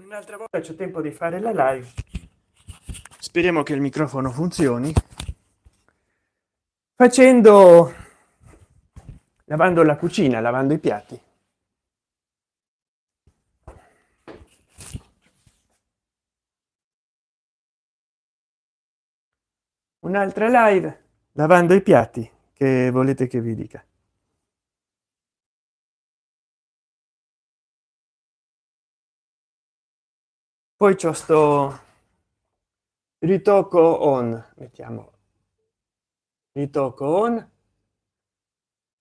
un'altra volta c'è tempo di fare la live. Speriamo che il microfono funzioni facendo lavando la cucina, lavando i piatti. Un'altra live lavando i piatti, che volete che vi dica? Poi c'ho sto ritocco on, mettiamo ritocco on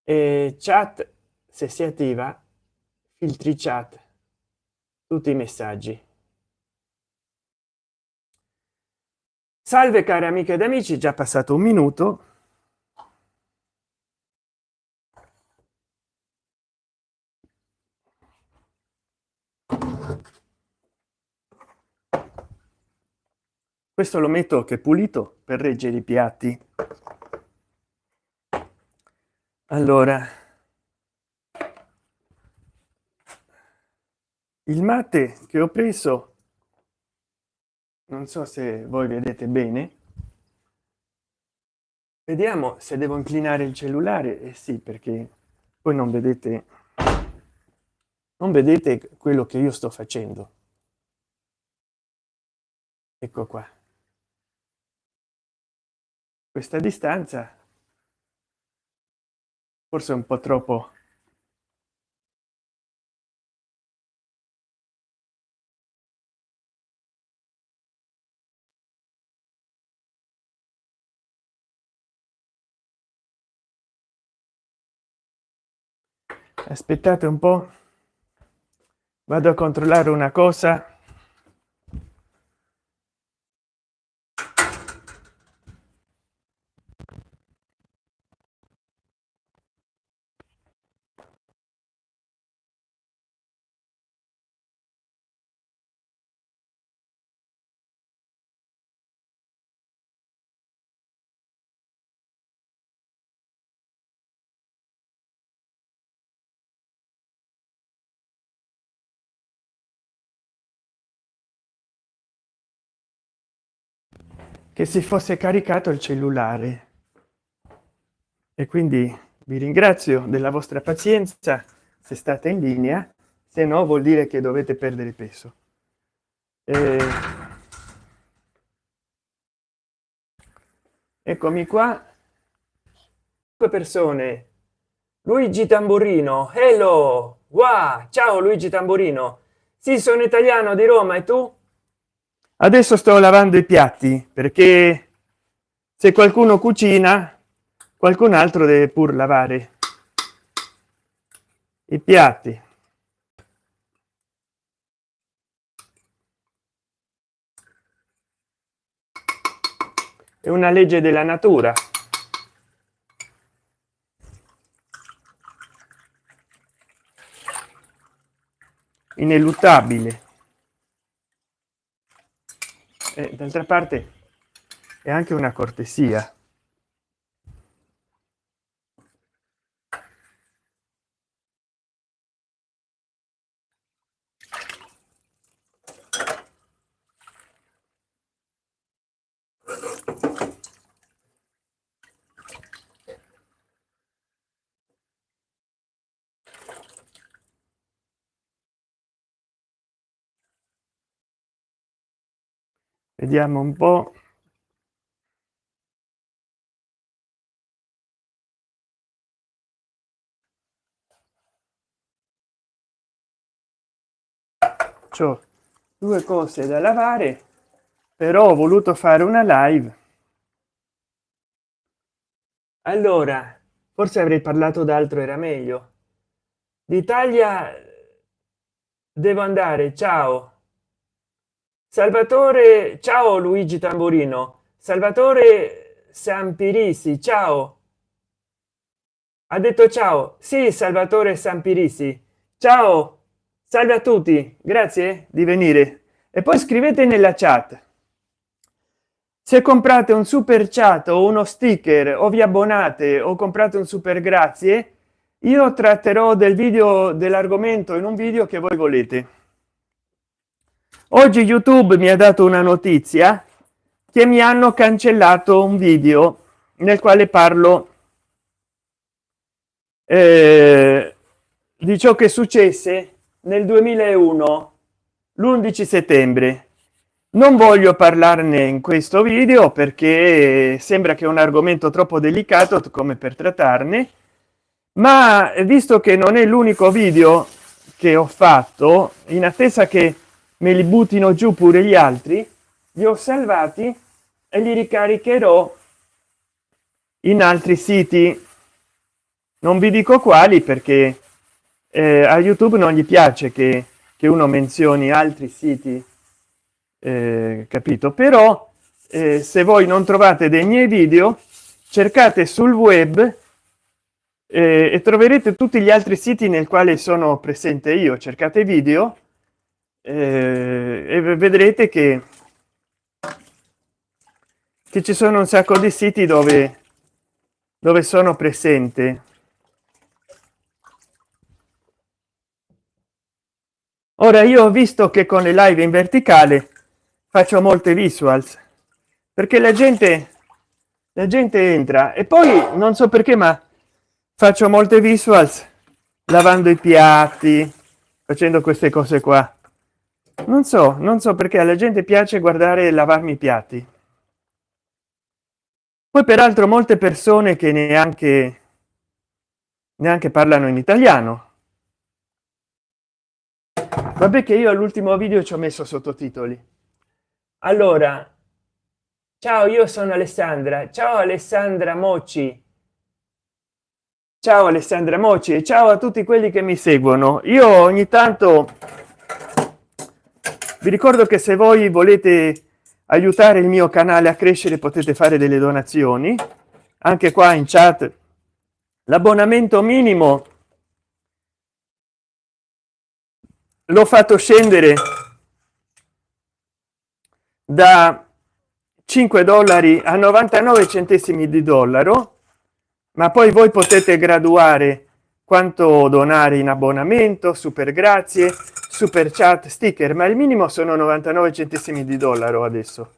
e chat, se si attiva filtri chat, tutti i messaggi. Salve cari amiche ed amici, già passato un minuto. Questo lo metto che è pulito per reggere i piatti. Allora, il mate che ho preso, non so se voi vedete bene, vediamo se devo inclinare il cellulare. Sì, perché poi non vedete quello che io sto facendo. Ecco qua, questa distanza forse è un po' troppo. Aspettate un po', vado a controllare una cosa. Che si fosse caricato il cellulare, e quindi vi ringrazio della vostra pazienza se state in linea, se no vuol dire che dovete perdere peso. Eccomi qua, 2 persone. Luigi Tamburino, hello, wow, ciao Luigi Tamburino. Sì, sono italiano di Roma, e tu? Adesso sto lavando i piatti, perché se qualcuno cucina, qualcun altro deve pur lavare i piatti. È una legge della natura. Ineluttabile. E d'altra parte è anche una cortesia. Vediamo un po'. C'ho 2 cose da lavare, però ho voluto fare una live. Allora, forse avrei parlato d'altro, era meglio. D'Italia devo andare, ciao. Salvatore, ciao Luigi Tamburino. Salvatore Sampirisi, ciao. Ha detto ciao. Sì, Salvatore Sampirisi, ciao, salve a tutti, grazie di venire. E poi scrivete nella chat se comprate un super chat o uno sticker o vi abbonate o comprate un super grazie. Io tratterò del video, dell'argomento, in un video che voi volete. Oggi YouTube mi ha dato una notizia che mi hanno cancellato un video nel quale parlo di ciò che successe nel 2001, l'11 settembre. Non voglio parlarne in questo video perché sembra che è un argomento troppo delicato come per trattarne, ma visto che non è l'unico video che ho fatto, in attesa che me li buttino giù pure gli altri, li ho salvati e li ricaricherò in altri siti. Non vi dico quali perché a YouTube non gli piace che uno menzioni altri siti, capito? Però se voi non trovate dei miei video, cercate sul web e troverete tutti gli altri siti nel quale sono presente io. Cercate video e vedrete che ci sono un sacco di siti dove sono presente. Ora io ho visto che con le live in verticale faccio molte visuals perché la gente entra e poi non so perché, ma faccio molte visuals lavando i piatti, facendo queste cose qua. Non so perché alla gente piace guardare lavarmi i piatti. Poi peraltro molte persone che neanche parlano in italiano. Vabbè che io all'ultimo video ci ho messo sottotitoli. Allora, ciao, io sono Alessandra. Ciao Alessandra Moci. Ciao Alessandra Moci e ciao a tutti quelli che mi seguono. Io ogni tanto vi ricordo che se voi volete aiutare il mio canale a crescere potete fare delle donazioni anche qua in chat. L'abbonamento minimo l'ho fatto scendere da 5 dollari a 99 centesimi di dollaro, ma poi voi potete graduare quanto donare in abbonamento, super grazie, super chat, sticker, ma il minimo sono 99 centesimi di dollaro adesso.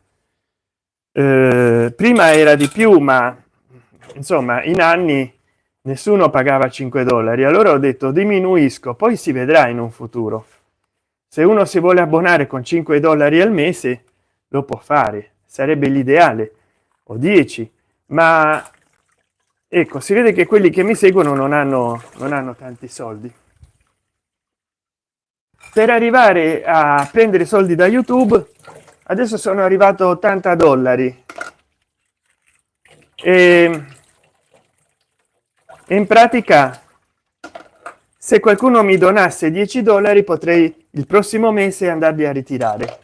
Prima era di più, ma insomma in anni nessuno pagava 5 dollari. Allora ho detto diminuisco, poi si vedrà in un futuro. Se uno si vuole abbonare con 5 dollari al mese lo può fare, sarebbe l'ideale, o 10, ma ecco, si vede che quelli che mi seguono non hanno tanti soldi. Per arrivare a prendere soldi da YouTube adesso sono arrivato a 80 dollari e in pratica se qualcuno mi donasse 10 dollari potrei il prossimo mese andarli a ritirare,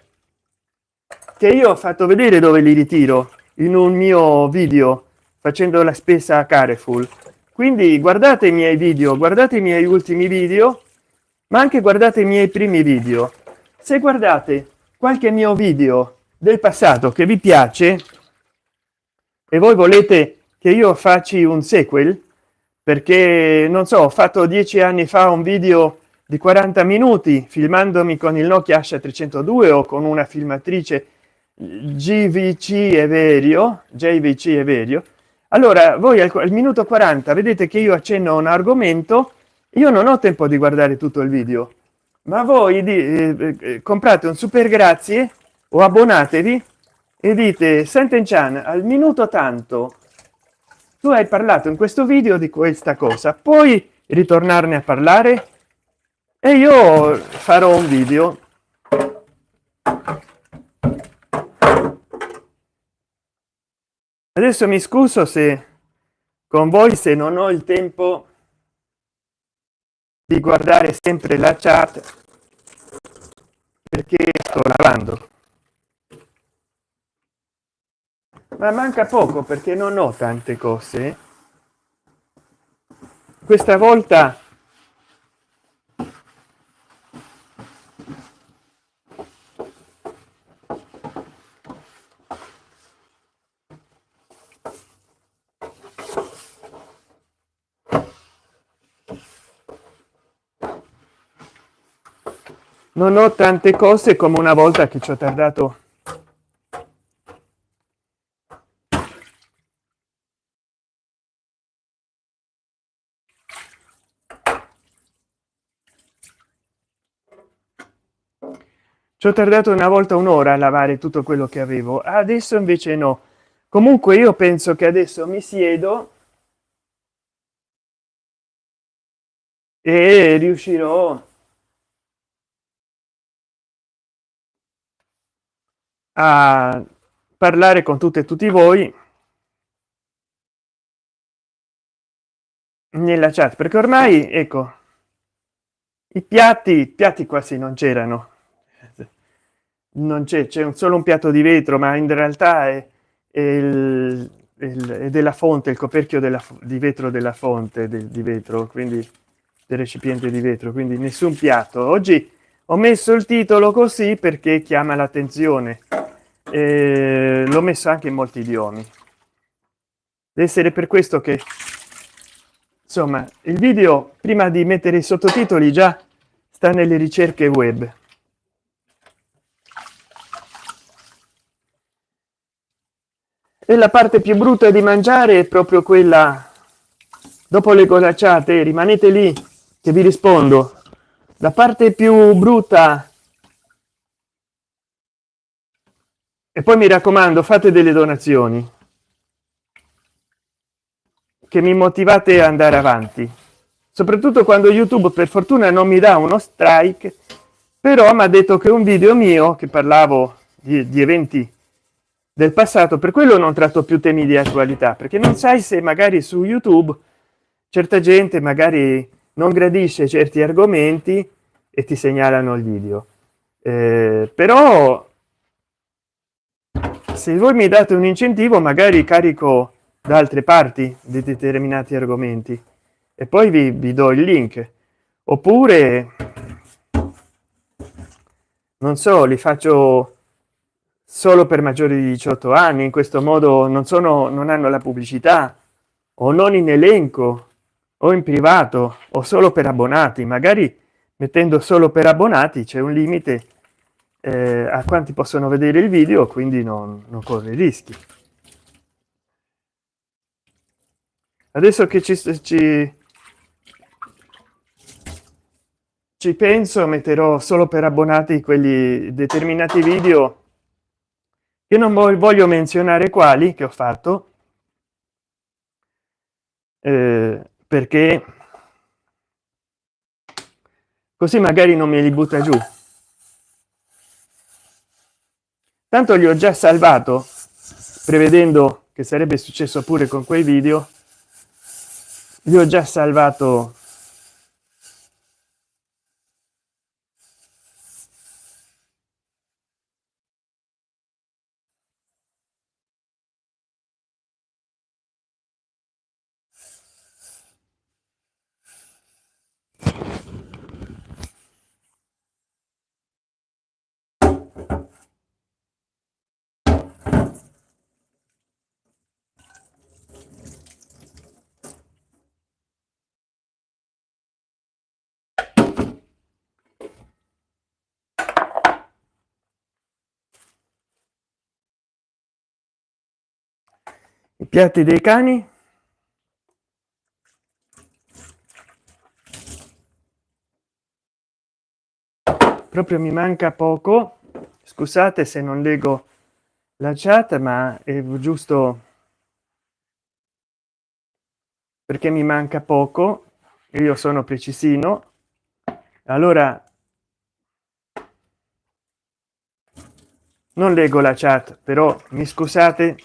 che io ho fatto vedere dove li ritiro in un mio video facendo la spesa a Carrefour. Quindi guardate i miei video, guardate i miei ultimi video, ma anche guardate i miei primi video. Se guardate qualche mio video del passato che vi piace e voi volete che io faccia un sequel, perché non so, ho fatto 10 anni fa un video di 40 minuti filmandomi con il Nokia Asha 302 o con una filmatrice JVC Everio. Allora voi al minuto 40 vedete che io accenno a un argomento, io non ho tempo di guardare tutto il video, ma voi comprate un super grazie o abbonatevi e dite Senten Chan al minuto tanto tu hai parlato in questo video di questa cosa, puoi ritornarne a parlare e io farò un video. Adesso mi scuso se con voi se non ho il tempo di guardare sempre la chat perché sto lavando, ma manca poco perché non ho tante cose questa volta. non ho tante cose come una volta che ci ho tardato. Ci ho tardato una volta un'ora a lavare tutto quello che avevo, adesso invece no. Comunque io penso che adesso mi siedo e riuscirò a parlare con tutte e tutti voi nella chat, perché ormai ecco i piatti quasi non c'erano, non c'è solo un piatto di vetro, ma in realtà è della fonte, il coperchio di vetro della fonte di vetro, quindi del recipiente di vetro, quindi nessun piatto. Oggi ho messo il titolo così perché chiama l'attenzione, l'ho messo anche in molti idiomi. Deve essere per questo che insomma il video, prima di mettere i sottotitoli, già sta nelle ricerche web. E la parte più brutta di mangiare è proprio quella dopo le golacciate. Rimanete lì che vi rispondo. La parte più brutta, e poi mi raccomando fate delle donazioni che mi motivate a andare avanti, soprattutto quando YouTube per fortuna non mi dà uno strike, però mi ha detto che un video mio che parlavo di eventi del passato, per quello non tratto più temi di attualità, perché non sai se magari su YouTube certa gente magari non gradisce certi argomenti e ti segnalano il video. Però se voi mi date un incentivo magari carico da altre parti di determinati argomenti e poi vi do il link, oppure non so, li faccio solo per maggiori di 18 anni, in questo modo non hanno la pubblicità, o non in elenco o in privato, o solo per abbonati. Magari mettendo solo per abbonati c'è un limite a quanti possono vedere il video, quindi non corre rischi. Adesso che ci penso, metterò solo per abbonati quelli determinati video che non voglio menzionare quali che ho fatto, perché così magari non me li butta giù. Tanto li ho già salvato prevedendo che sarebbe successo pure con quei video, li ho già salvato. I piatti dei cani, proprio mi manca poco. Scusate se non leggo la chat, ma è giusto perché mi manca poco. Io sono precisino, allora non leggo la chat, però mi scusate.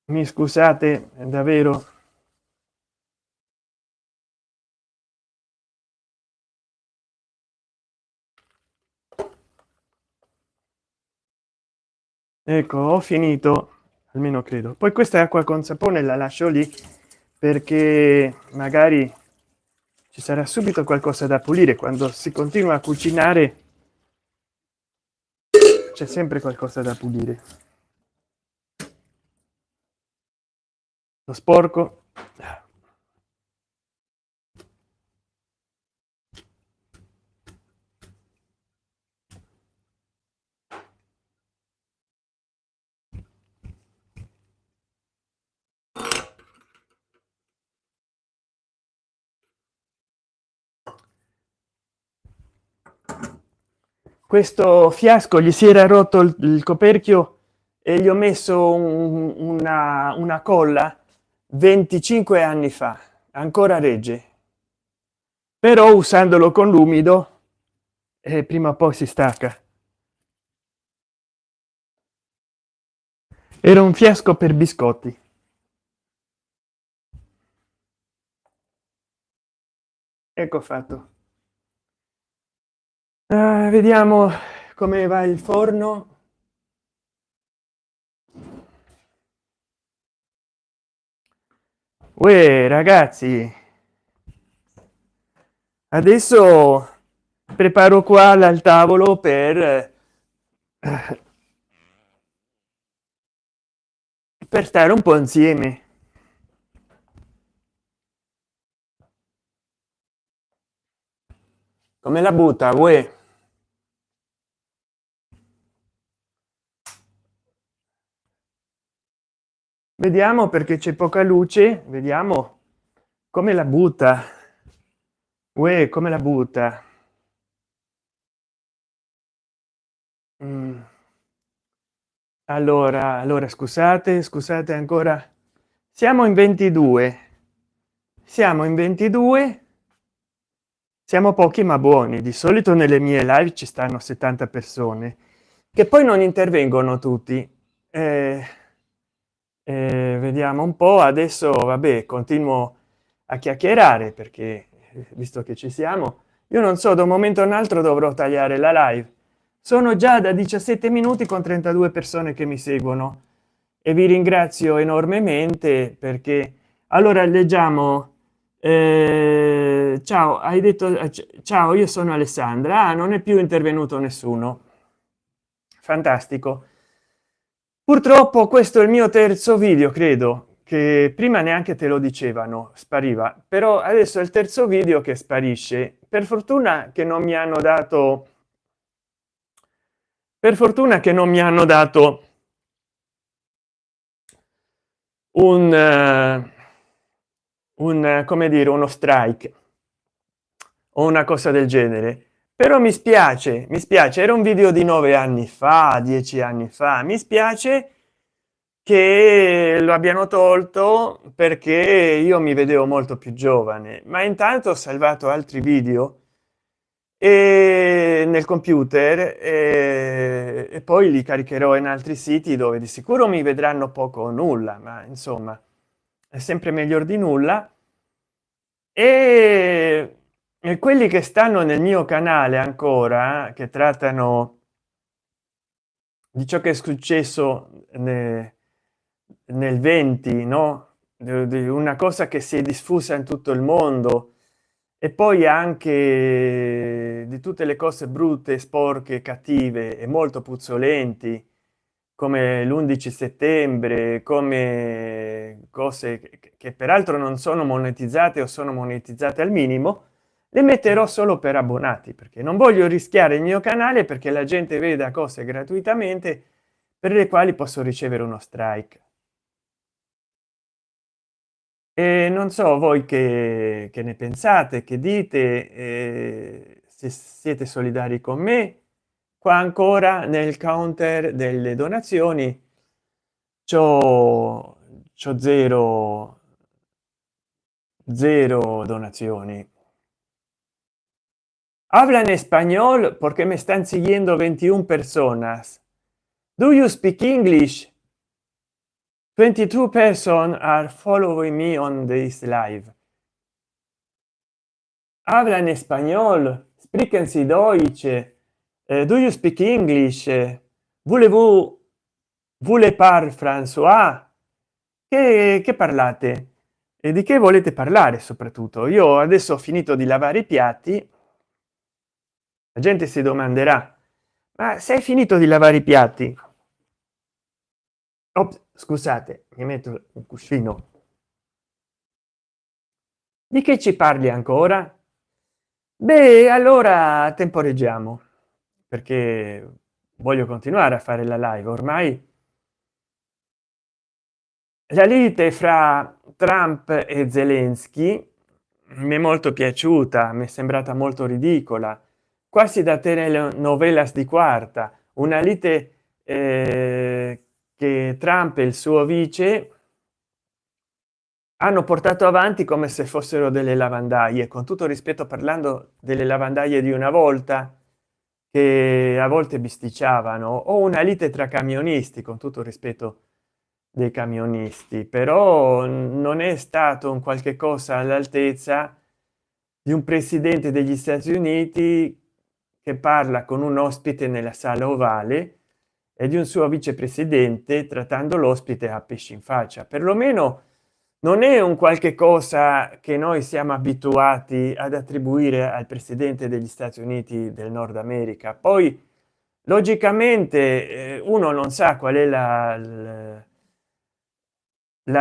Mi scusate davvero. Ecco, ho finito, almeno credo. Poi questa acqua con sapone la lascio lì perché magari ci sarà subito qualcosa da pulire. Quando si continua a cucinare c'è sempre qualcosa da pulire. lo sporco. Questo fiasco gli si era rotto il coperchio e gli ho messo una colla 25 anni fa, ancora regge, però usandolo con l'umido prima o poi si stacca. Era un fiasco per biscotti. Ecco fatto. Vediamo come va il forno. Uè, ragazzi, adesso preparo qua al tavolo per stare un po' insieme. Come la butta, uè? Vediamo perché c'è poca luce, vediamo come la butta. Uè, come la butta. Mm. Allora scusate ancora, siamo in 22, siamo in 22, siamo pochi ma buoni. Di solito nelle mie live ci stanno 70 persone che poi non intervengono tutti. Vediamo un po'. Adesso vabbè, continuo a chiacchierare perché visto che ci siamo, io non so, da un momento a un altro dovrò tagliare la live. Sono già da 17 minuti con 32 persone che mi seguono e vi ringrazio enormemente perché allora leggiamo. Ciao, hai detto ciao, io sono Alessandra. Ah, non è più intervenuto nessuno. Fantastico. Purtroppo questo è il mio terzo video, credo che prima neanche te lo dicevano, spariva, però adesso è il terzo video che sparisce. Per fortuna che non mi hanno dato, per fortuna che non mi hanno dato un come dire, uno strike o una cosa del genere. Però mi spiace, era un video di 9 anni fa, 10 anni fa. Mi spiace che lo abbiano tolto perché io mi vedevo molto più giovane, ma intanto ho salvato altri video nel computer e poi li caricherò in altri siti dove di sicuro mi vedranno poco o nulla, ma insomma è sempre meglio di nulla. E quelli che stanno nel mio canale ancora, che trattano di ciò che è successo nel 20, no, di una cosa che si è diffusa in tutto il mondo, e poi anche di tutte le cose brutte, sporche, cattive e molto puzzolenti come l'11 settembre, come cose che peraltro non sono monetizzate o sono monetizzate al minimo. Le metterò solo per abbonati perché non voglio rischiare il mio canale perché la gente veda cose gratuitamente per le quali posso ricevere uno strike. E non so voi che ne pensate, che dite, se siete solidari con me. Qua ancora nel counter delle donazioni c'ho zero donazioni. Hablan español porque me están siguiendo 21 personas. Do you speak English? 22 person are following me on this live. Hablan español, sprechen Sie Deutsch, do you speak English? Voulez parler François? Che parlate? E di che volete parlare soprattutto? Io adesso ho finito di lavare i piatti. La gente si domanderà: ma se hai finito di lavare i piatti? Ops, scusate, mi metto un cuscino. Di che ci parli ancora? Beh, allora temporeggiamo, perché voglio continuare a fare la live. Ormai la lite fra Trump e Zelensky mi è molto piaciuta, mi è sembrata molto ridicola, quasi da telenovelas di quarta, una lite che Trump e il suo vice hanno portato avanti come se fossero delle lavandaie, con tutto rispetto, parlando delle lavandaie di una volta, che a volte bisticciavano, o una lite tra camionisti, con tutto rispetto dei camionisti, però non è stato un qualche cosa all'altezza di un presidente degli Stati Uniti che parla con un ospite nella sala ovale e di un suo vicepresidente trattando l'ospite a pesci in faccia. Perlomeno non è un qualche cosa che noi siamo abituati ad attribuire al presidente degli Stati Uniti del Nord America. Poi logicamente uno non sa qual è la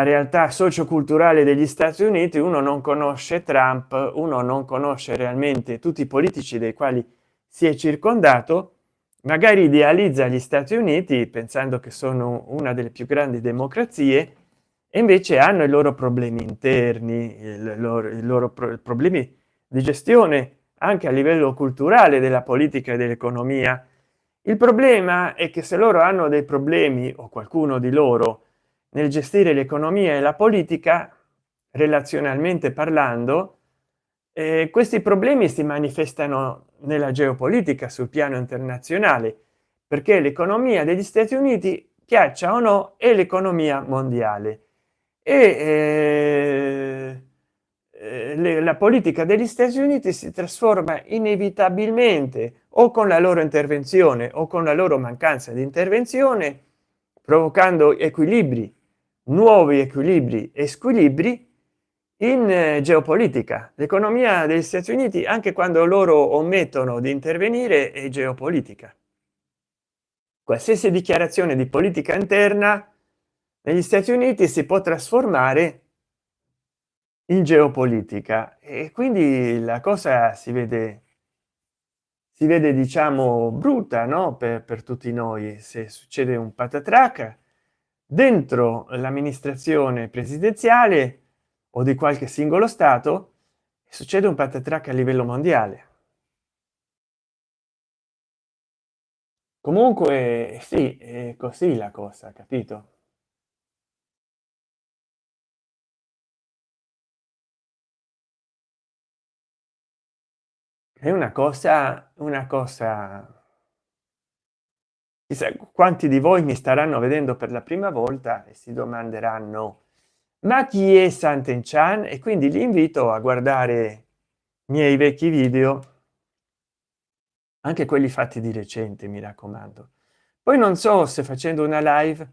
realtà socioculturale degli Stati Uniti, uno non conosce Trump, uno non conosce realmente tutti i politici dei quali si è circondato, magari idealizza gli Stati Uniti pensando che sono una delle più grandi democrazie, e invece hanno i loro problemi interni, i loro problemi di gestione anche a livello culturale della politica e dell'economia. Il problema è che se loro hanno dei problemi, o qualcuno di loro, nel gestire l'economia e la politica, relazionalmente parlando, questi problemi si manifestano nella geopolitica sul piano internazionale, perché l'economia degli Stati Uniti, piaccia o no, è l'economia mondiale, e la politica degli Stati Uniti si trasforma inevitabilmente, o con la loro intervenzione o con la loro mancanza di intervenzione, provocando equilibri, nuovi equilibri e squilibri in geopolitica. L'economia degli Stati Uniti, anche quando loro omettono di intervenire, è geopolitica. Qualsiasi dichiarazione di politica interna negli Stati Uniti si può trasformare in geopolitica, e quindi la cosa si vede, diciamo, brutta, no? Per tutti noi, se succede un patatrac dentro l'amministrazione presidenziale o di qualche singolo stato, succede un patatrac a livello mondiale. Comunque sì, è così la cosa, capito? È una cosa, chissà quanti di voi mi staranno vedendo per la prima volta e si domanderanno: ma chi è Sant'Enchan? E quindi li invito a guardare i miei vecchi video, anche quelli fatti di recente, mi raccomando. Poi non so se facendo una live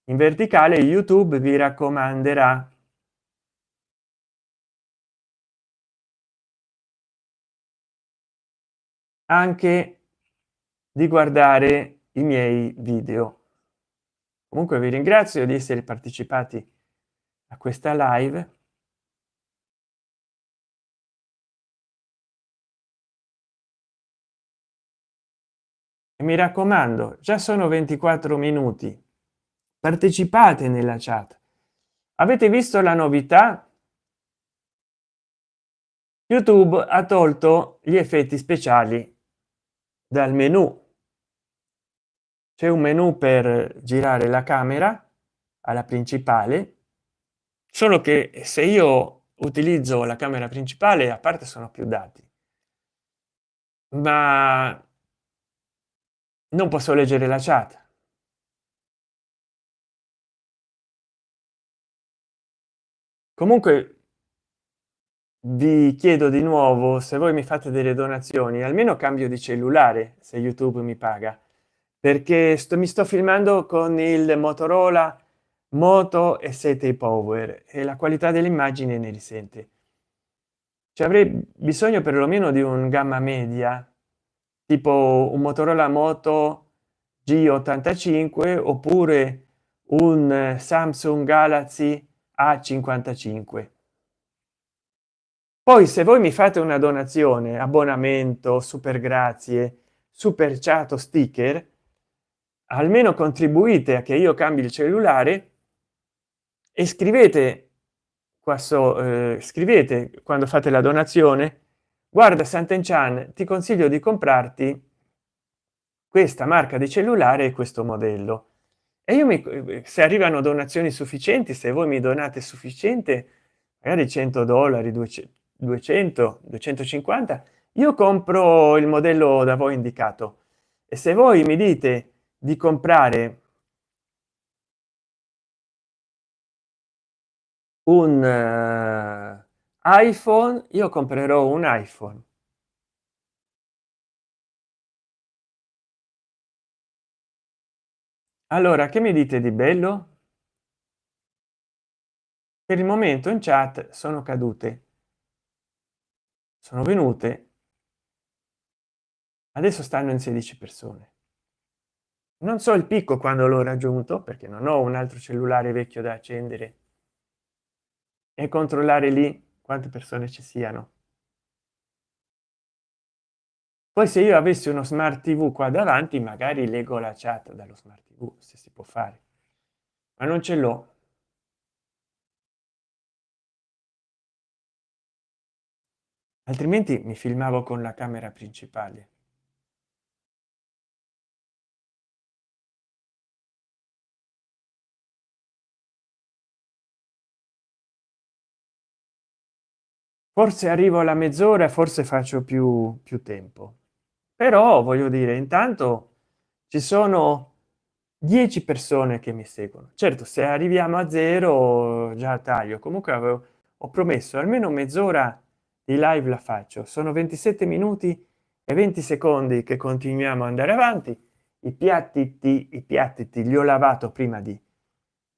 in verticale YouTube vi raccomanderà anche di guardare i miei video. Comunque vi ringrazio di essere partecipati a questa live, e mi raccomando, già sono 24 minuti, partecipate nella chat. Avete visto la novità? YouTube ha tolto gli effetti speciali dal menu. C'è un menu per girare la camera alla principale, solo che se io utilizzo la camera principale, a parte sono più dati, ma non posso leggere la chat. Comunque vi chiedo di nuovo, se voi mi fate delle donazioni, almeno cambio di cellulare se YouTube mi paga, perché mi sto filmando con il Motorola Moto E7 Power e la qualità dell'immagine ne risente. Ci avrei bisogno perlomeno di un gamma media, tipo un Motorola Moto G85 oppure un Samsung Galaxy A55. poi se voi mi fate una donazione, abbonamento, super grazie, super chat o sticker, almeno contribuite a che io cambi il cellulare e scrivete qua scrivete quando fate la donazione: guarda Sant'Enchan, ti consiglio di comprarti questa marca di cellulare e questo modello. E io se arrivano donazioni sufficienti, se voi mi donate sufficiente, magari 100 dollari, 200, 250, io compro il modello da voi indicato. E se voi mi dite di comprare un iPhone, io comprerò un iPhone. Allora, che mi dite di bello? Per il momento in chat sono cadute, sono venute, adesso stanno in 16 persone. Non so il picco quando l'ho raggiunto, perché non ho un altro cellulare vecchio da accendere e controllare lì quante persone ci siano. Poi se io avessi uno smart TV qua davanti, magari leggo la chat dallo smart TV, se si può fare, ma non ce l'ho. Altrimenti mi filmavo con la camera principale. Forse arrivo alla mezz'ora, forse faccio più tempo, però voglio dire, intanto ci sono 10 persone che mi seguono. Certo, se arriviamo a zero già taglio. Comunque ho promesso almeno mezz'ora di live la faccio. Sono 27 minuti e 20 secondi che continuiamo ad andare avanti. I piatti li ho lavato prima di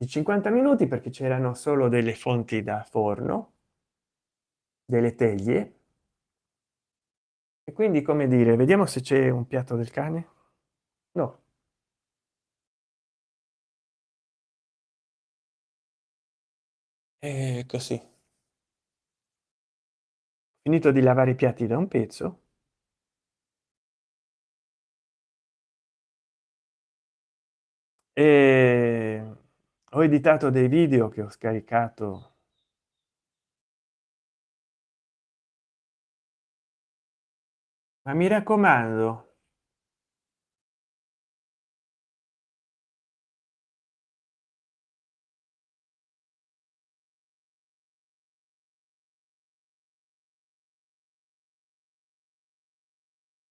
50 minuti perché c'erano solo delle fonti da forno, delle teglie, e quindi, come dire, vediamo se c'è un piatto del cane. No, è così. Finito di lavare i piatti da un pezzo e ho editato dei video che ho scaricato. Ma mi raccomando,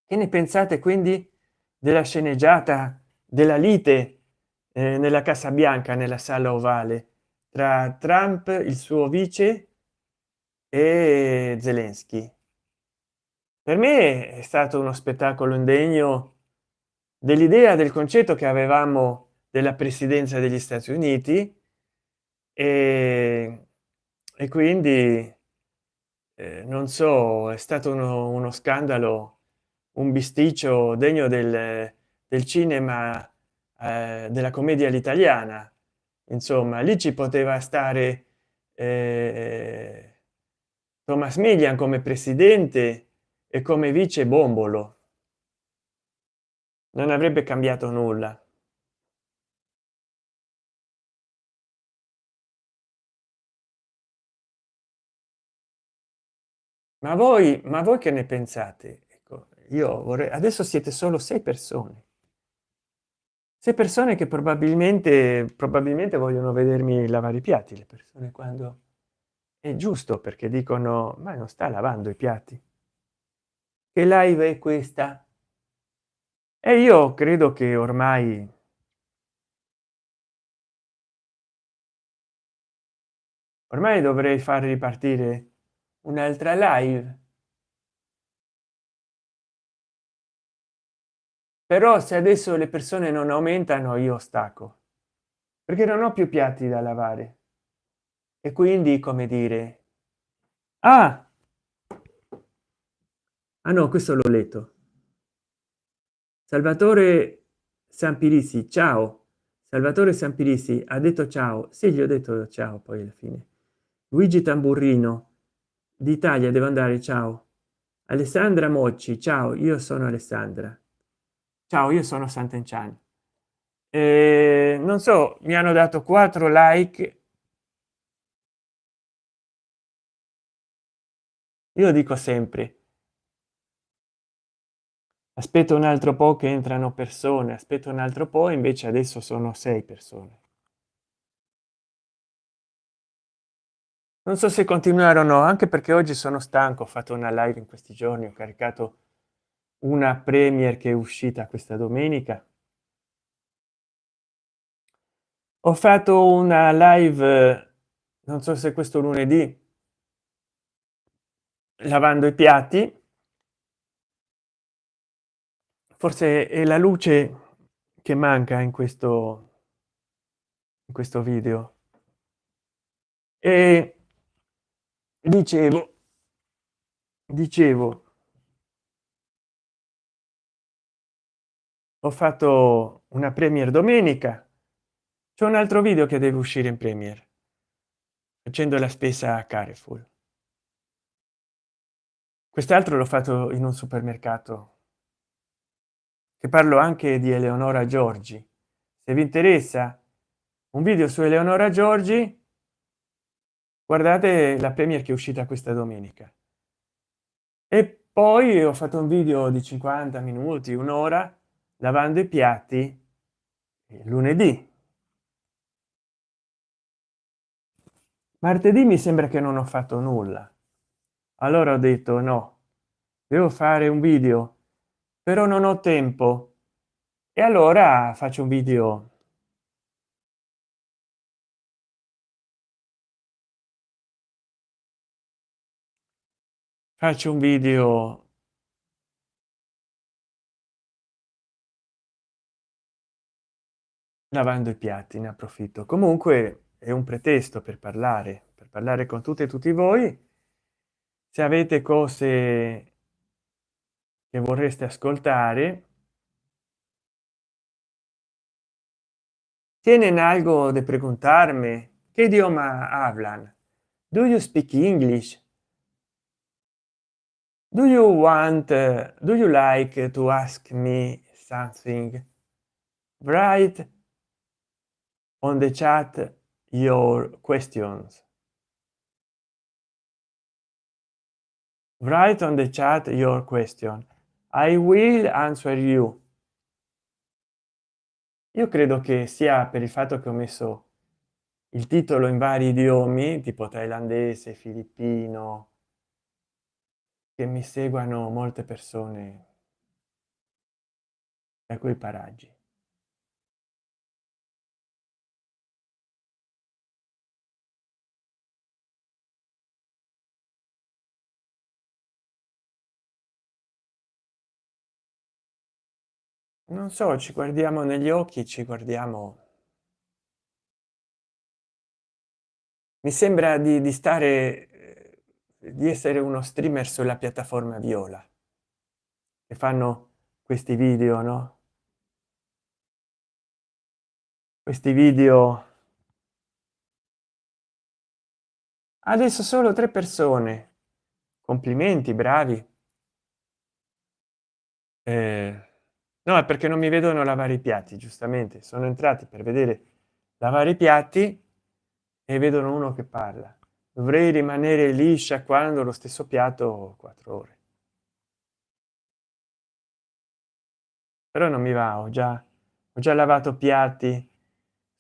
che ne pensate quindi della sceneggiata della lite nella Casa Bianca, nella sala ovale, tra Trump, il suo vice, e Zelensky? Per me è stato uno spettacolo indegno dell'idea, del concetto che avevamo della presidenza degli Stati Uniti, e, e quindi non so, è stato uno scandalo, un bisticcio degno del cinema, della commedia all'italiana. Insomma, lì ci poteva stare Thomas Millian come presidente e come vice Bombolo, non avrebbe cambiato nulla. Ma voi che ne pensate? Ecco, io vorrei, adesso siete solo 6 persone, 6 persone che probabilmente vogliono vedermi lavare i piatti. Le persone, quando è giusto, perché dicono: ma non sta lavando i piatti, che live è questa? E io credo che ormai dovrei far ripartire un'altra live. Però se adesso le persone non aumentano, io stacco, perché non ho più piatti da lavare. E quindi, come dire, ah, ah no, questo l'ho letto. Salvatore Sampirisi, ciao. Salvatore Sampirisi ha detto ciao. Sì, gli ho detto ciao poi alla fine. Luigi Tamburrino, d'Italia devo andare. Ciao Alessandra Mocci, ciao, io sono Alessandra. Ciao, io sono Sant'Enchan. Non so, mi hanno dato 4 like. Io dico sempre, aspetto un altro po' che entrano persone, aspetto un altro po', invece adesso sono 6 persone. Non so se continuare o no, anche perché oggi sono stanco, ho fatto una live in questi giorni, ho caricato una premiere che è uscita questa domenica, ho fatto una live, non so se questo lunedì, lavando i piatti, forse è la luce che manca in questo video. E dicevo, ho fatto una premiere domenica, c'è un altro video che deve uscire in premiere facendo la spesa a Carrefour. Quest'altro l'ho fatto in un supermercato, che parlo anche di Eleonora Giorgi. Se vi interessa un video su Eleonora Giorgi, guardate la premiere che è uscita questa domenica. E poi ho fatto un video di 50 minuti, un'ora, lavando i piatti lunedì. Martedì mi sembra che non ho fatto nulla, allora ho detto no, devo fare un video, però non ho tempo, e allora faccio un video lavando i piatti. Ne approfitto, comunque è un pretesto per parlare con tutte e tutti voi. Se avete cose che vorreste ascoltare, tienen algo de preguntarme, ¿qué idioma hablan? Do you speak English? Do you want, do you like to ask me something? Write on the chat your questions. Write on the chat your question. I will answer you. Io credo che sia per il fatto che ho messo il titolo in vari idiomi, tipo thailandese, filippino, che mi seguano molte persone da quei paraggi. Non so, ci guardiamo negli occhi, ci guardiamo. Mi sembra di stare, di essere uno streamer sulla piattaforma Viola, che fanno questi video, no? Questi video. Adesso solo 3 persone. Complimenti, bravi. No, è perché non mi vedono lavare i piatti, giustamente. Sono entrati per vedere lavare i piatti e vedono uno che parla. Dovrei rimanere lì sciacquando lo stesso piatto 4 ore. Però non mi va, ho già lavato piatti,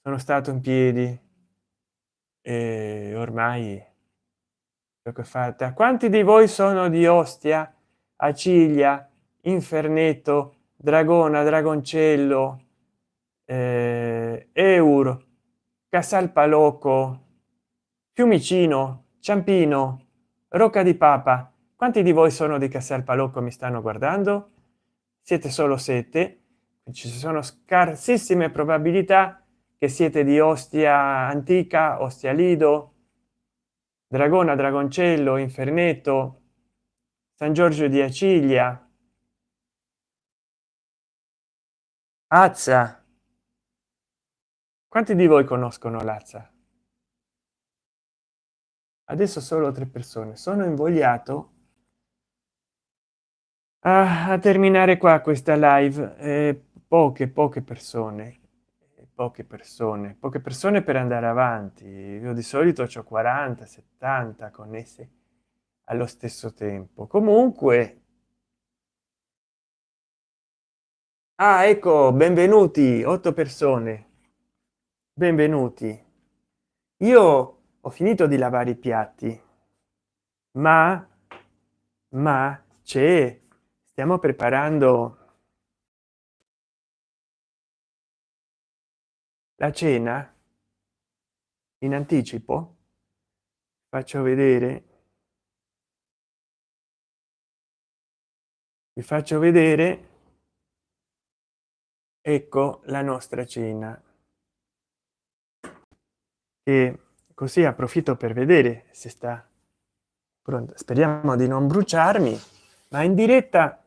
sono stato in piedi e ormai quello che fatta. Quanti di voi sono di Ostia, Acilia, Infernetto, Dragona, Dragoncello, Eur, Casalpaloco, Fiumicino, Ciampino, Rocca di Papa? Quanti di voi sono di Casalpaloco? Mi stanno guardando? Siete solo 7, ci sono scarsissime probabilità che siete di Ostia Antica, Ostia Lido, Dragona, Dragoncello, Infernetto, San Giorgio di Acilia, Azza. Quanti di voi conoscono l'Azza? adesso solo 3 persone, sono invogliato a terminare qua questa live. Poche persone, poche persone per andare avanti. Io di solito ho 40 70 connessi allo stesso tempo. Comunque, ecco, benvenuti 8 persone, benvenuti. Io ho finito di lavare i piatti, ma c'è, stiamo preparando la cena in anticipo. Faccio vedere, vi faccio vedere, ecco la nostra cena, e così approfitto per vedere se sta pronta. Speriamo di non bruciarmi, ma in diretta,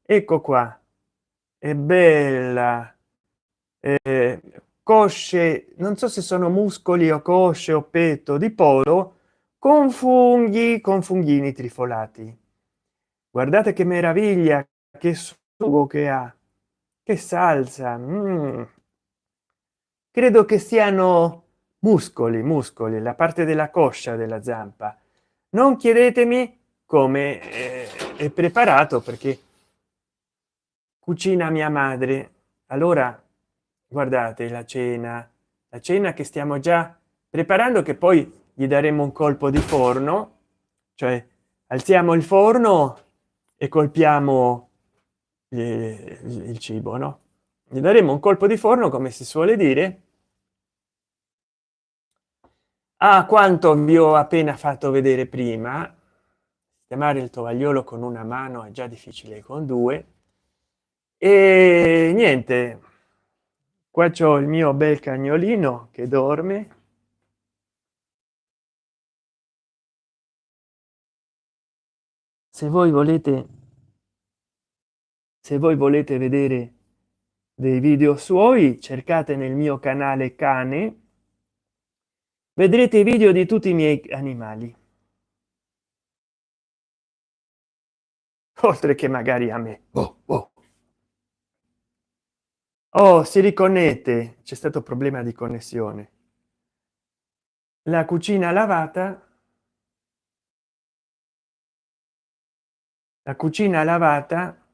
ecco qua, è bella. eh, Cosce, non so se sono muscoli o cosce o petto di poro con funghi, con funghini trifolati. Guardate che meraviglia, che sugo che ha, che salsa. Credo che siano muscoli, la parte della coscia della zampa. Non chiedetemi come è preparato, perché cucina mia madre. Allora guardate la cena che stiamo già preparando, che poi gli daremo un colpo di forno, cioè alziamo il forno e colpiamo il cibo, no? Gli daremo un colpo di forno, come si suole dire. Quanto vi ho appena fatto vedere prima, sistemare il tovagliolo con una mano è già difficile con due. E niente, qua c'ho il mio bel cagnolino che dorme. Se voi volete, se voi volete vedere dei video suoi, cercate nel mio canale cane, vedrete i video di tutti i miei animali, oltre che magari a me. Oh, si riconnette, c'è stato problema di connessione. La cucina lavata, la cucina lavata,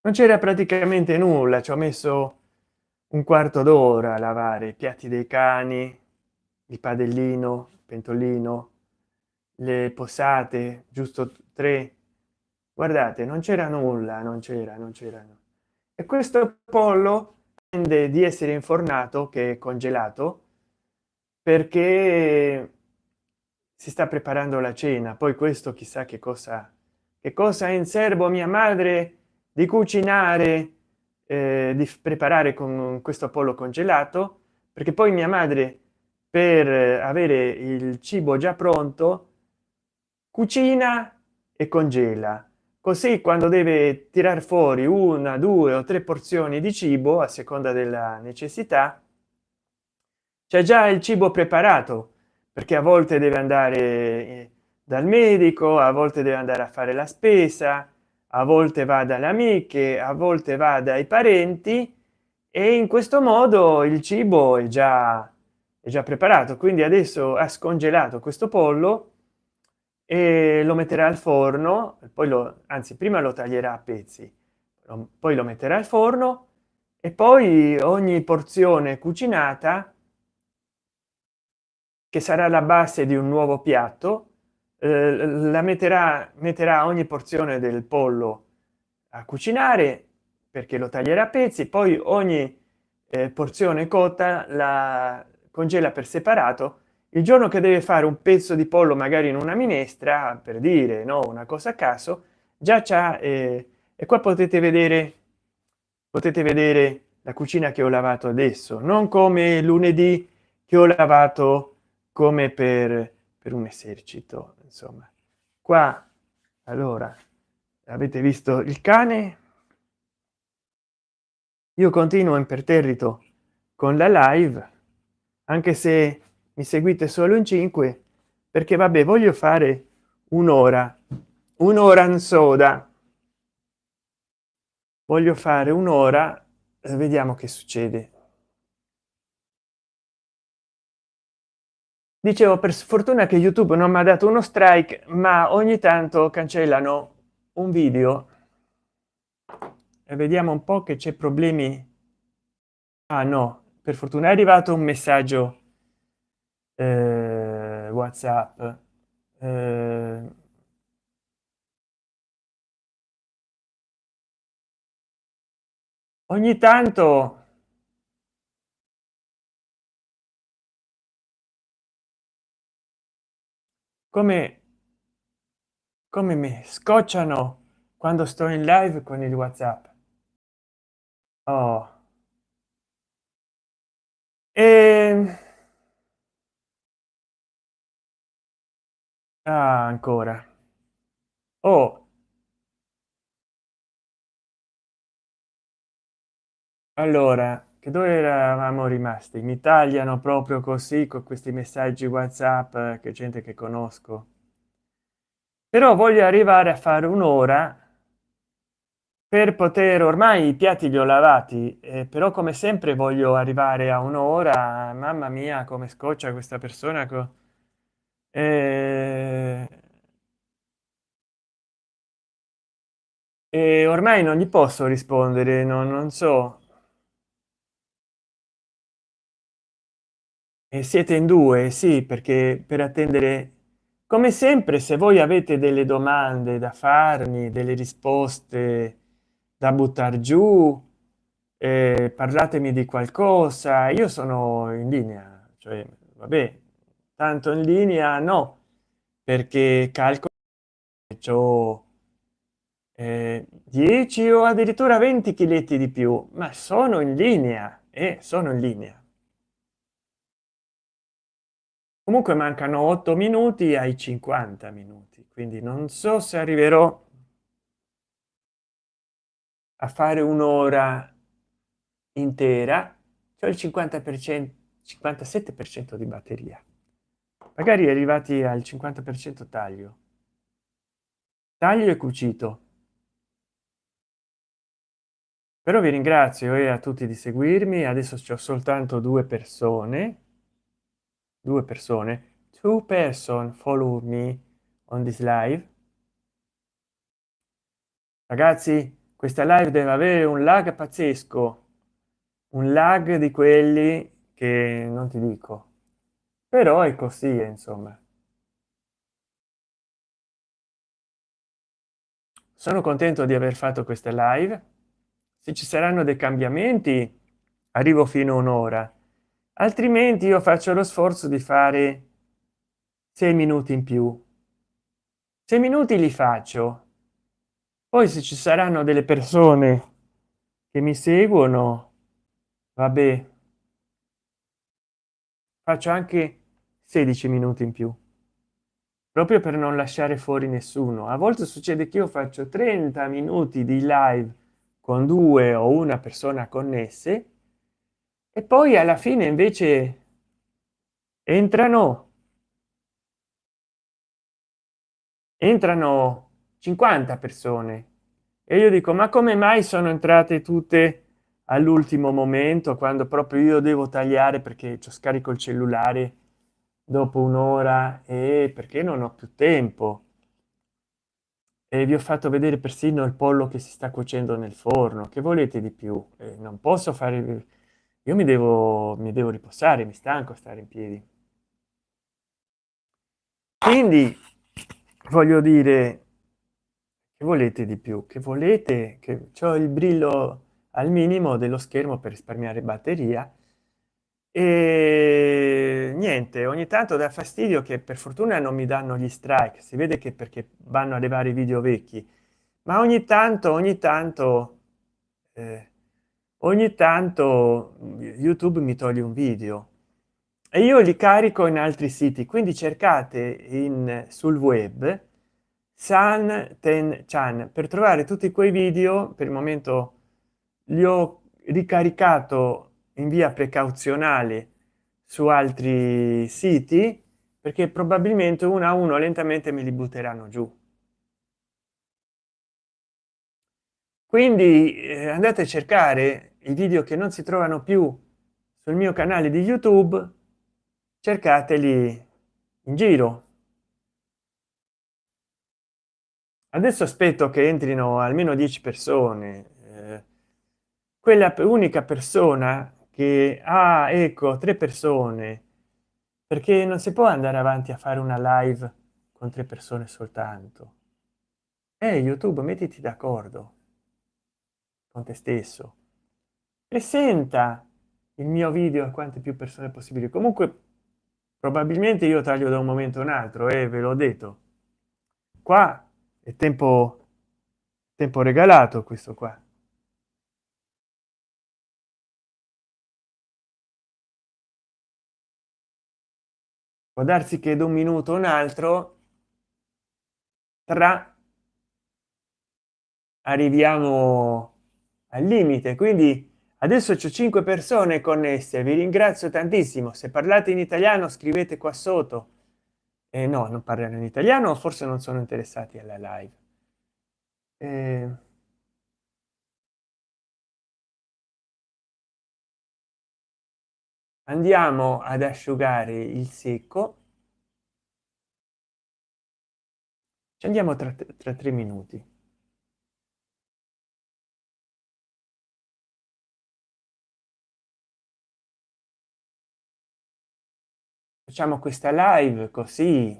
non c'era praticamente nulla, ci ho messo un quarto d'ora a lavare i piatti dei cani, il padellino, il pentolino, le posate, giusto tre. Guardate, non c'era nulla, non c'era. E questo pollo tende di essere infornato, che è congelato, perché si sta preparando la cena. Poi questo chissà che cosa è in serbo mia madre di cucinare, di preparare con questo pollo congelato, perché poi mia madre, per avere il cibo già pronto, cucina e congela, così quando deve tirar fuori una, due o tre porzioni di cibo a seconda della necessità, c'è già il cibo preparato, perché a volte deve andare dal medico, a volte deve andare a fare la spesa, a volte va dalle amiche, a volte va dai parenti, e in questo modo il cibo è già preparato. Quindi adesso ha scongelato questo pollo e lo metterà al forno, poi anzi prima lo taglierà a pezzi, poi lo metterà al forno, e poi ogni porzione cucinata, che sarà la base di un nuovo piatto, la metterà ogni porzione del pollo a cucinare, perché lo taglierà a pezzi, poi ogni porzione cotta la congela per separato. Il giorno che deve fare un pezzo di pollo magari in una minestra, per dire, no, una cosa a caso, già c'ha, e qua potete vedere la cucina che ho lavato adesso, non come lunedì che ho lavato come per un esercito. Insomma, qua, allora, avete visto il cane. Io continuo imperterrito con la live, anche se mi seguite solo in 5, perché vabbè, voglio fare un'ora in soda, voglio fare un'ora, vediamo che succede. Dicevo, per sfortuna che YouTube non mi ha dato uno strike, ma ogni tanto cancellano un video e vediamo un po' che c'è problemi. Ah no, per fortuna è arrivato un messaggio WhatsApp. eh, ogni tanto come mi scocciano quando sto in live con il WhatsApp. Oh, e ancora. Oh, allora, che dove eravamo rimasti? Mi tagliano proprio così con questi messaggi WhatsApp, che gente che conosco. Però voglio arrivare a fare un'ora per poter, ormai i piatti li ho lavati, però come sempre voglio arrivare a un'ora. Mamma mia, come scoccia questa persona eh, e ormai non gli posso rispondere, non so. E siete in due, sì, perché per attendere, come sempre, se voi avete delle domande da farmi, delle risposte da buttar giù, parlatemi di qualcosa. Io sono in linea, cioè vabbè, tanto in linea no, perché calcolo che ho 10 o addirittura 20 chiletti di più, ma sono in linea e sono in linea. Comunque mancano 8 minuti ai 50 minuti, quindi non so se arriverò a fare un'ora intera. C'ho il 50%, 57% di batteria, magari arrivati al 50% taglio e cucito. Però vi ringrazio e a tutti di seguirmi. Adesso c'ho soltanto due persone, two person follow me on this live. Ragazzi, questa live deve avere un lag pazzesco, un lag di quelli che non ti dico, però è così, insomma. Sono contento di aver fatto questa live. Se ci saranno dei cambiamenti arrivo fino a un'ora, altrimenti io faccio lo sforzo di fare 6 minuti in più. 6 minuti li faccio, poi se ci saranno delle persone che mi seguono, vabbè, faccio anche 16 minuti in più, proprio per non lasciare fuori nessuno. A volte succede che io faccio 30 minuti di live con due o una persona connesse e poi alla fine invece entrano 50 persone e io dico: ma come mai sono entrate tutte all'ultimo momento, quando proprio io devo tagliare perché ci scarico il cellulare dopo un'ora e perché non ho più tempo. E vi ho fatto vedere persino il pollo che si sta cuocendo nel forno. Che volete di più? Non posso fare, io mi devo riposare, mi stanco stare in piedi. Quindi voglio dire, che volete di più? Che volete? Che c'ho il brillo al minimo dello schermo per risparmiare batteria e niente. Ogni tanto dà fastidio che per fortuna non mi danno gli strike, si vede che perché vanno a levare i video vecchi, ma eh, ogni tanto YouTube mi toglie un video e io li carico in altri siti. Quindi cercate sul web San Ten Chan per trovare tutti quei video. Per il momento li ho ricaricato in via precauzionale su altri siti, perché probabilmente uno a uno lentamente me li butteranno giù. Quindi andate a cercare i video che non si trovano più sul mio canale di YouTube, cercateli in giro. Adesso aspetto che entrino almeno 10 persone, quella unica persona che ha, ecco, 3 persone, perché non si può andare avanti a fare una live con 3 persone soltanto. YouTube, mettiti d'accordo con te stesso, presenta il mio video a quante più persone possibili. Comunque probabilmente io taglio da un momento a un altro, ve l'ho detto, qua è tempo regalato questo qua. Può darsi che da un minuto a un altro tra arriviamo al limite, quindi adesso c'ho 5 persone connesse, vi ringrazio tantissimo. Se parlate in italiano scrivete qua sotto. No, non parlano in italiano, forse non sono interessati alla live. Eh, andiamo ad asciugare il secco, ci andiamo tra 3 minuti. Facciamo questa live così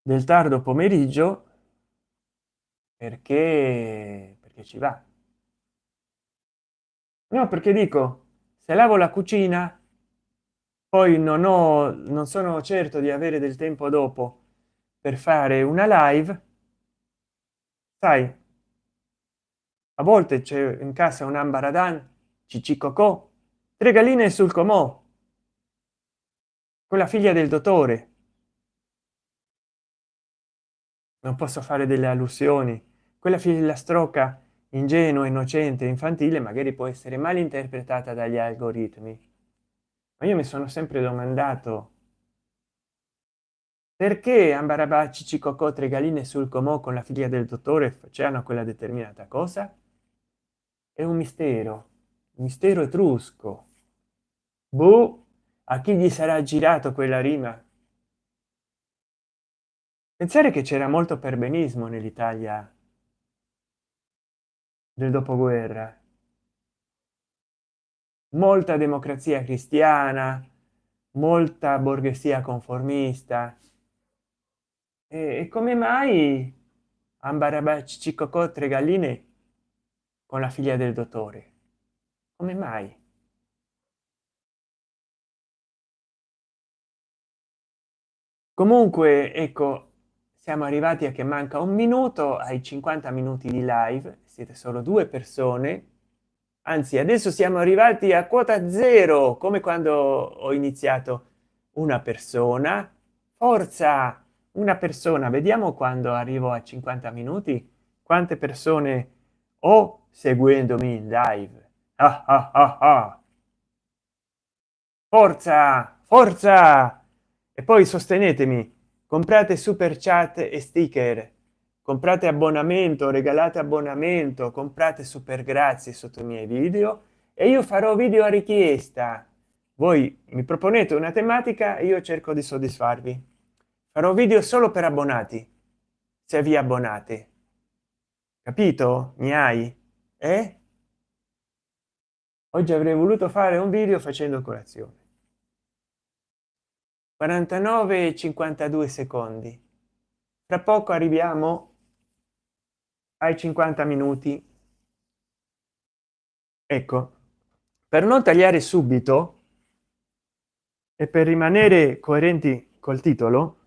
del tardo pomeriggio, perché ci va. No, perché dico, se lavo la cucina poi non sono certo di avere del tempo dopo per fare una live, sai, a volte c'è in casa un ambaradan, cicicocò, 3 galline sul comò, con la figlia del dottore. Non posso fare delle allusioni, quella figliastroca ingenua, innocente, infantile magari può essere mal interpretata dagli algoritmi, ma io mi sono sempre domandato perché ambarabacci cicocò 3 galline sul comò con la figlia del dottore facevano quella determinata cosa. È un mistero etrusco. Boh, a chi gli sarà girato quella rima? Pensare che c'era molto perbenismo nell'Italia del dopoguerra, molta democrazia cristiana, molta borghesia conformista. E come mai ambarabacci cicocò 3 galline con la figlia del dottore? Come mai? Comunque ecco, siamo arrivati a che manca un minuto ai 50 minuti di live, siete solo 2 persone, anzi adesso siamo arrivati a quota zero, come quando ho iniziato. Una persona, forza, una persona, vediamo quando arrivo a 50 minuti quante persone ho seguendomi in live. Ah, ah, ah, ah. Forza, forza, e poi sostenetemi, comprate super chat e sticker, comprate abbonamento, regalate abbonamento, comprate super grazie sotto i miei video e io farò video a richiesta. Voi mi proponete una tematica e io cerco di soddisfarvi. Farò video solo per abbonati, se vi abbonate, capito? Mi hai? Oggi avrei voluto fare un video facendo colazione. 49 e 52 secondi, tra poco arriviamo ai 50 minuti. Ecco, per non tagliare subito e per rimanere coerenti col titolo,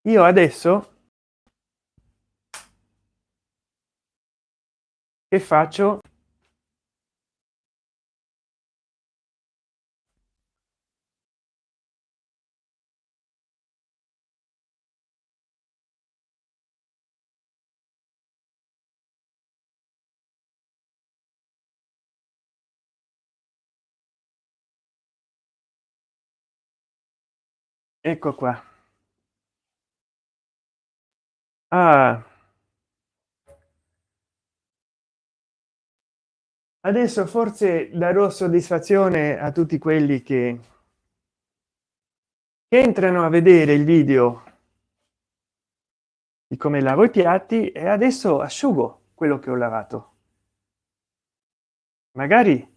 io adesso che faccio? ecco qua. Ah, adesso forse darò soddisfazione a tutti quelli che entrano a vedere il video di come lavo i piatti e adesso asciugo quello che ho lavato. Magari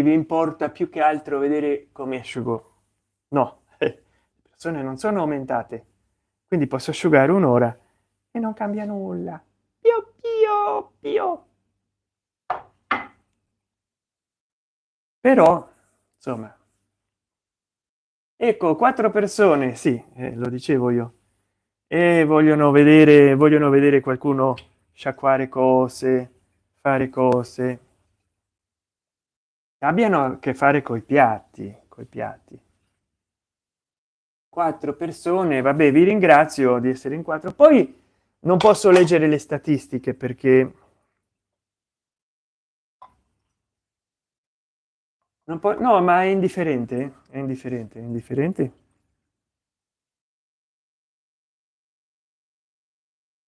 vi importa più che altro vedere come asciugo. No, le persone non sono aumentate, quindi posso asciugare un'ora e non cambia nulla. Pio pio pio. Però insomma, ecco, quattro persone, sì, lo dicevo io, e vogliono vedere qualcuno sciacquare cose, fare cose, abbiano a che fare coi piatti. Quattro persone, vabbè, vi ringrazio di essere in quattro. Poi non posso leggere le statistiche perché non può, no, ma è indifferente, è indifferente, è indifferente.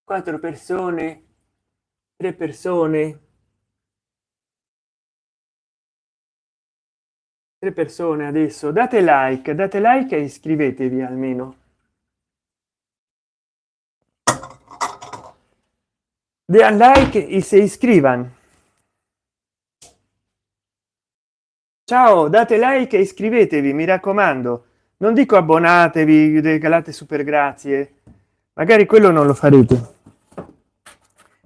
Quattro persone, tre persone, tre persone adesso. Date like e iscrivetevi almeno. De like e se iscrivan. Ciao, date like e iscrivetevi, mi raccomando. Non dico abbonatevi, regalate super grazie, magari quello non lo farete.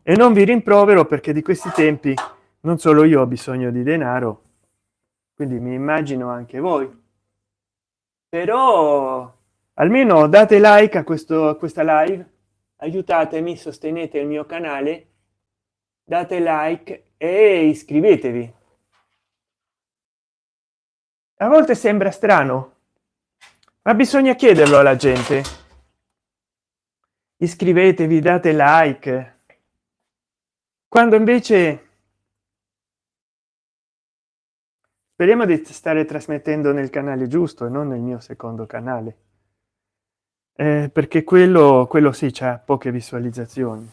E non vi rimprovero perché di questi tempi non solo io ho bisogno di denaro, quindi mi immagino anche voi. Però almeno date like a questo, a questa live, aiutatemi, sostenete il mio canale, date like e iscrivetevi. A volte sembra strano, ma bisogna chiederlo alla gente. Iscrivetevi, date like, quando invece speriamo di stare trasmettendo nel canale giusto e non nel mio secondo canale, perché quello sì c'ha poche visualizzazioni.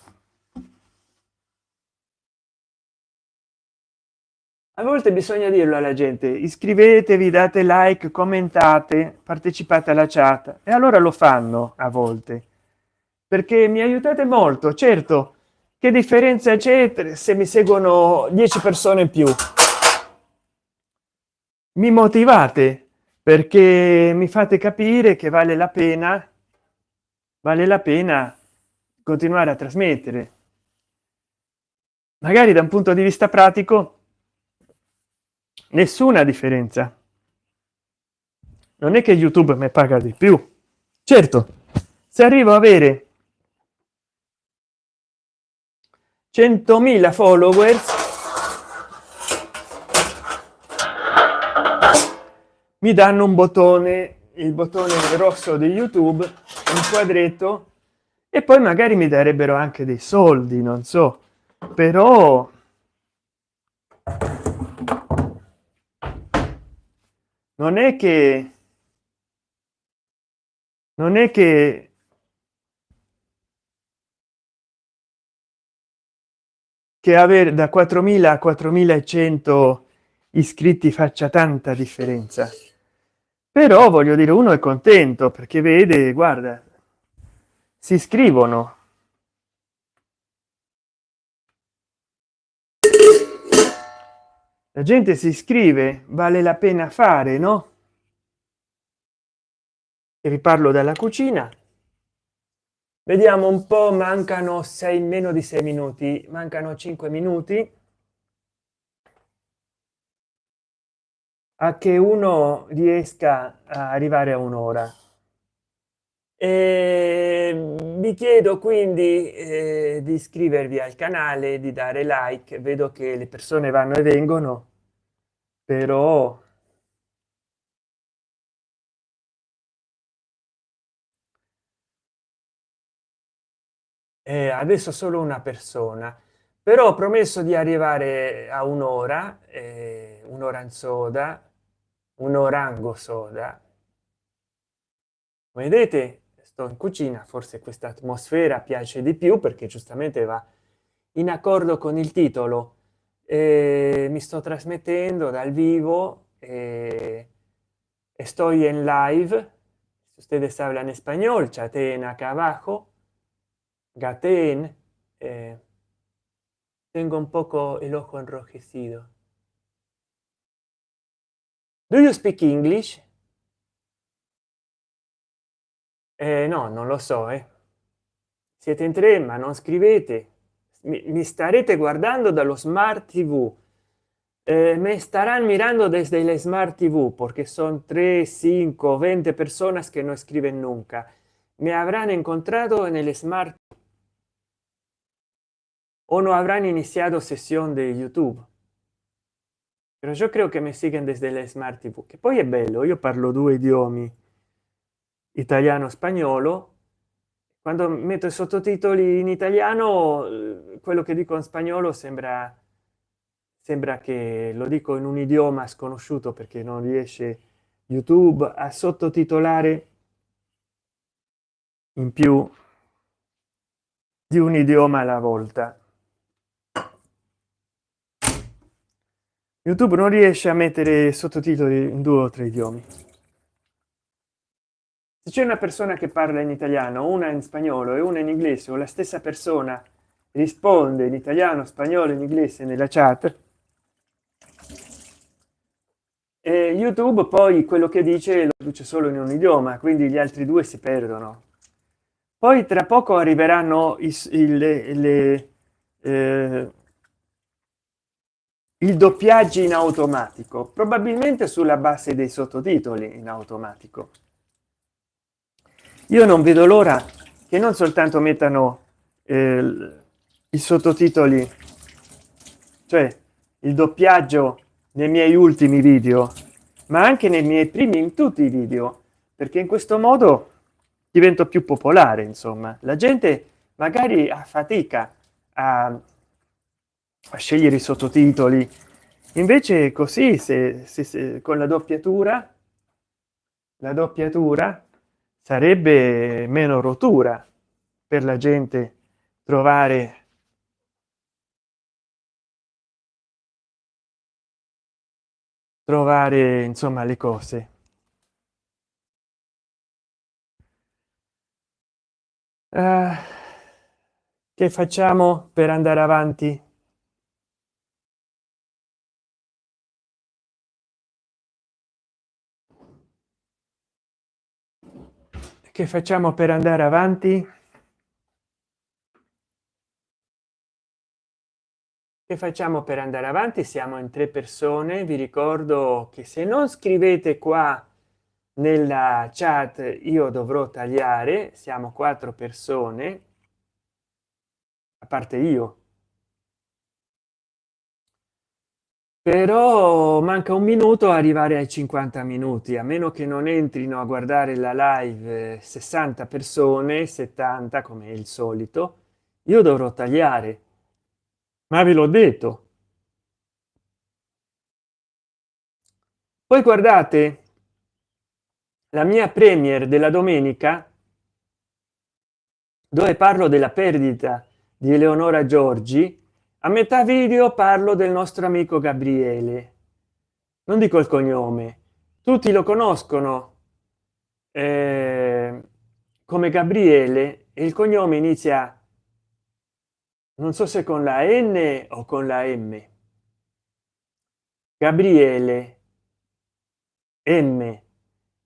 A volte bisogna dirlo alla gente: iscrivetevi, date like, commentate, partecipate alla chat, e allora lo fanno a volte perché mi aiutate molto. Certo, che differenza c'è se mi seguono 10 persone in più? Mi motivate perché mi fate capire che vale la pena continuare a trasmettere. Magari da un punto di vista pratico nessuna differenza, non è che YouTube mi paga di più. Certo, se arrivo a avere 100.000 followers mi danno un bottone, il bottone rosso di YouTube, un quadretto, e poi magari mi darebbero anche dei soldi, non so. Però non è che non è che avere da 4.000 a 4.100 iscritti faccia tanta differenza. Però voglio dire, uno è contento perché vede, guarda, si iscrivono, la gente si iscrive, vale la pena fare, no? E vi parlo dalla cucina. Vediamo un po', mancano 6, meno di 6 minuti, mancano 5 minuti a che uno riesca a arrivare a un'ora. Vi chiedo quindi di iscrivervi al canale, di dare like. Vedo che le persone vanno e vengono, però adesso solo una persona. Però ho promesso di arrivare a un'ora, un'ora in soda, un orango soda. vedete sto in cucina, forse questa atmosfera piace di più perché giustamente va in accordo con il titolo. Mi sto trasmettendo dal vivo, estoy en live. Si ustedes hablan español, chateen acá abajo, gateen. eh, Tengo un poco el ojo enrojecido. Do you speak English? No, non lo so, siete in tre ma non scrivete. Mi starete guardando dallo smart tv. Me estarán mirando desde el smart tv porque son 3, 5, 20 personas que no escriben nunca. Me habrán encontrado en el smart o no habrán iniciado sesión de YouTube. Però io credo che mi siguen desde le smart tv, che poi è bello. Io parlo due idiomi, italiano spagnolo. Quando metto i sottotitoli in italiano, quello che dico in spagnolo sembra che lo dico in un idioma sconosciuto perché non riesce YouTube a sottotitolare in più di un idioma alla volta. YouTube non riesce a mettere sottotitoli in 2 o 3 idiomi. Se c'è una persona che parla in italiano, una in spagnolo e una in inglese, o la stessa persona risponde in italiano, spagnolo, in inglese nella chat, e YouTube poi quello che dice lo dice solo in un idioma, quindi gli altri due si perdono. Poi tra poco arriveranno il doppiaggio in automatico, probabilmente sulla base dei sottotitoli in automatico. Io non vedo l'ora che non soltanto mettano i sottotitoli, cioè il doppiaggio nei miei ultimi video, ma anche nei miei primi, in tutti i video, perché in questo modo divento più popolare. Insomma, la gente magari ha fatica a scegliere i sottotitoli, invece così se con la doppiatura sarebbe meno rottura per la gente trovare insomma le cose. Che facciamo per andare avanti? Che facciamo per andare avanti? Che facciamo per andare avanti? Siamo in 3 persone. Vi ricordo che se non scrivete qua nella chat io dovrò tagliare. Siamo 4 persone, a parte io. Però manca un minuto a arrivare ai 50 minuti, a meno che non entrino a guardare la live 60 persone, 70 come il solito. Io dovrò tagliare, ma ve l'ho detto. Poi guardate la mia premier della domenica, dove parlo della perdita di Eleonora Giorgi. A metà video parlo del nostro amico Gabriele, non dico il cognome, tutti lo conoscono come Gabriele, e il cognome inizia, non so se con la N o con la M. Gabriele M.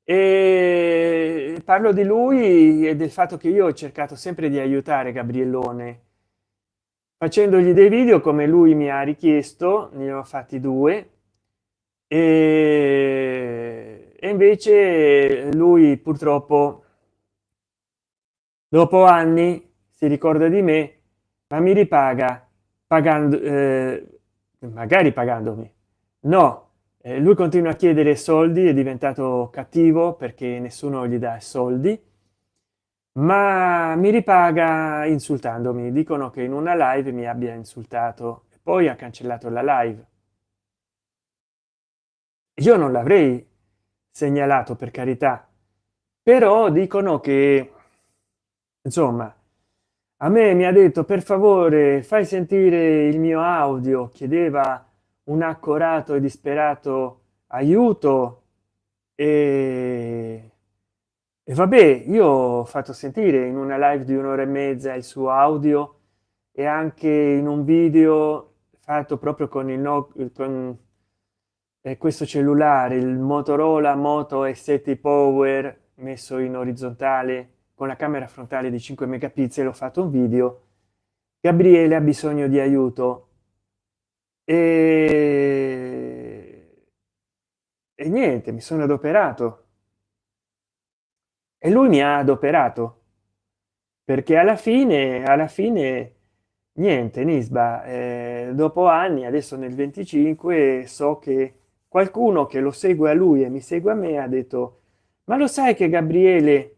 E parlo di lui e del fatto che io ho cercato sempre di aiutare Gabriellone facendogli dei video come lui mi ha richiesto. Ne ho fatti 2 e invece lui purtroppo dopo anni si ricorda di me, ma mi ripaga pagando, magari pagandomi. No, lui continua a chiedere soldi, è diventato cattivo perché nessuno gli dà soldi, ma mi ripaga insultandomi. Dicono che in una live mi abbia insultato e poi ha cancellato la live. Io non l'avrei segnalato, per carità, però dicono che insomma a me mi ha detto per favore fai sentire il mio audio, chiedeva un accorato e disperato aiuto e vabbè, io ho fatto sentire in una live di un'ora e mezza il suo audio e anche in un video fatto proprio con il no, con questo cellulare, il Motorola Moto E7 Power messo in orizzontale con la camera frontale di 5 megapixel. Ho fatto un video. Gabriele ha bisogno di aiuto e niente, mi sono adoperato e lui mi ha adoperato perché alla fine niente Nisba, dopo anni adesso nel 25 so che qualcuno che lo segue a lui e mi segue a me ha detto ma lo sai che Gabriele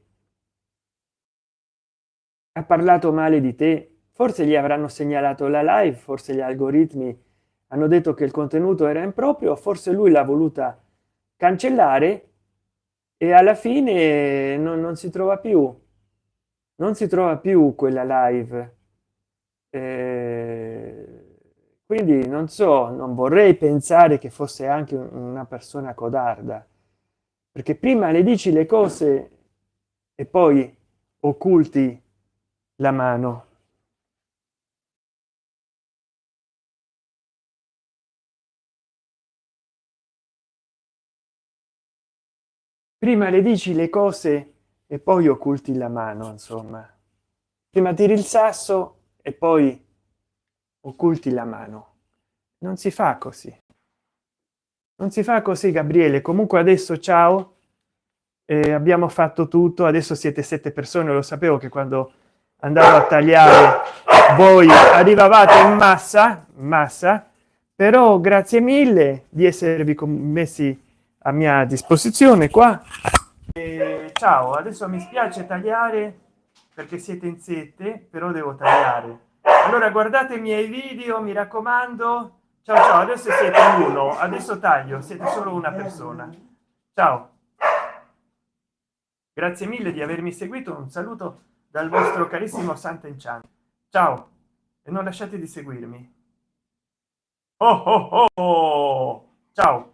ha parlato male di te? Forse gli avranno segnalato la live, forse gli algoritmi hanno detto che il contenuto era improprio, forse lui l'ha voluta cancellare e alla fine non si trova più, non si trova più quella live. Quindi non so, non vorrei pensare che fosse anche una persona codarda, perché prima le dici le cose e poi occulti la mano. Prima le dici le cose e poi occulti la mano, insomma. Prima tiri il sasso e poi occulti la mano. Non si fa così. Non si fa così, Gabriele. Comunque adesso ciao. Abbiamo fatto tutto, adesso siete 7 persone, lo sapevo che quando andavo a tagliare voi arrivavate in massa, però grazie mille di esservi messi a mia disposizione qua. Ciao, adesso mi spiace tagliare perché siete in 7, però devo tagliare. Allora guardate i miei video, mi raccomando. Ciao ciao, adesso siete in uno, adesso taglio, siete solo una persona. Ciao. Grazie mille di avermi seguito, un saluto dal vostro carissimo Sant'Enchan. Ciao e non lasciate di seguirmi. Oh, oh, oh, oh. Ciao.